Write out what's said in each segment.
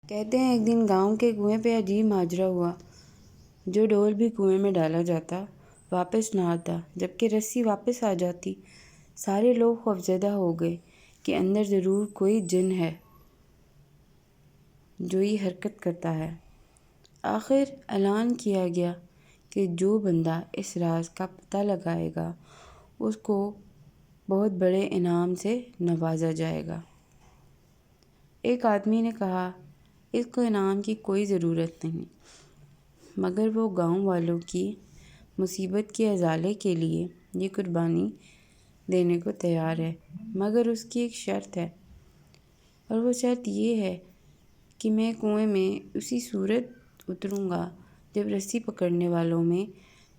کہتے ہیں ایک دن گاؤں کے کنویں پہ عجیب ماجرا ہوا۔ جو ڈول بھی کنویں میں ڈالا جاتا واپس نہ آتا، جبکہ رسی واپس آ جاتی۔ سارے لوگ خوفزدہ ہو گئے کہ اندر ضرور کوئی جن ہے جو یہ حرکت کرتا ہے۔ آخر اعلان کیا گیا کہ جو بندہ اس راز کا پتہ لگائے گا اس کو بہت بڑے انعام سے نوازا جائے گا۔ ایک آدمی نے کہا، اس کو انعام کی کوئی ضرورت نہیں، مگر وہ گاؤں والوں کی مصیبت کے ازالے کے لیے یہ قربانی دینے کو تیار ہے، مگر اس کی ایک شرط ہے، اور وہ شرط یہ ہے کہ میں کنویں میں اسی صورت اتروں گا جب رسی پکڑنے والوں میں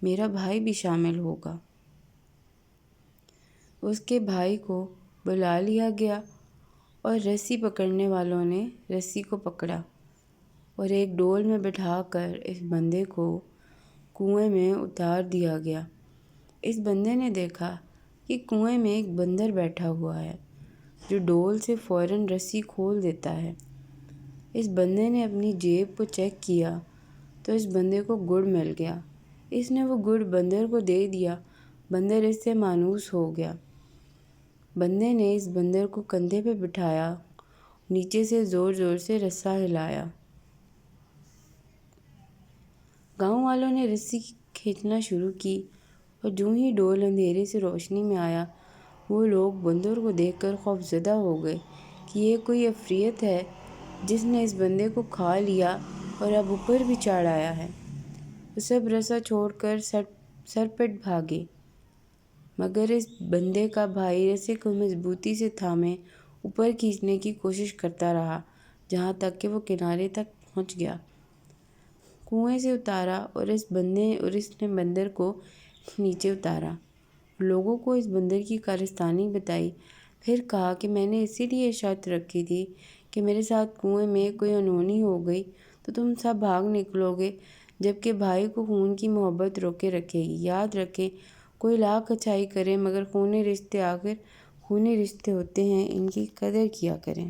میرا بھائی بھی شامل ہوگا۔ اس کے بھائی کو بلا لیا گیا اور رسی پکڑنے والوں نے رسی کو پکڑا اور ایک ڈول میں بٹھا کر اس بندے کو کنویں میں اتار دیا گیا۔ اس بندے نے دیکھا کہ کنویں میں ایک بندر بیٹھا ہوا ہے جو ڈول سے فوراً رسی کھول دیتا ہے۔ اس بندے نے اپنی جیب کو چیک کیا تو اس بندے کو گڑ مل گیا۔ اس نے وہ گڑ بندر کو دے دیا۔ بندر اس سے مانوس ہو گیا۔ بندے نے اس بندر کو کندھے پہ بٹھایا، نیچے سے زور زور سے رسا ہلایا۔ گاؤں والوں نے رسی کھینچنا شروع کی اور جوں ہی ڈول اندھیرے سے روشنی میں آیا، وہ لوگ بندر کو دیکھ کر خوفزدہ ہو گئے کہ یہ کوئی عفریت ہے جس نے اس بندے کو کھا لیا اور اب اوپر بھی چڑھ آیا ہے۔ وہ سب رسا چھوڑ کر سرپٹ بھاگے، مگر اس بندے کا بھائی رسے کو مضبوطی سے تھامے اوپر کھینچنے کی کوشش کرتا رہا جہاں تک کہ وہ کنارے تک پہنچ گیا، کنویں سے اتارا اور اس نے بندر کو نیچے اتارا۔ لوگوں کو اس بندر کی کارستانی بتائی، پھر کہا کہ میں نے اسی لیے شرط رکھی تھی کہ میرے ساتھ کنویں میں کوئی انہونی ہو گئی تو تم سب بھاگ نکلو گے، جبکہ بھائی کو خون کی محبت روکے رکھے گی۔ یاد رکھیں، کوئی لاکھ اچھائی کرے مگر خونی رشتے آخر خونی رشتے ہوتے ہیں، ان کی قدر کیا کریں۔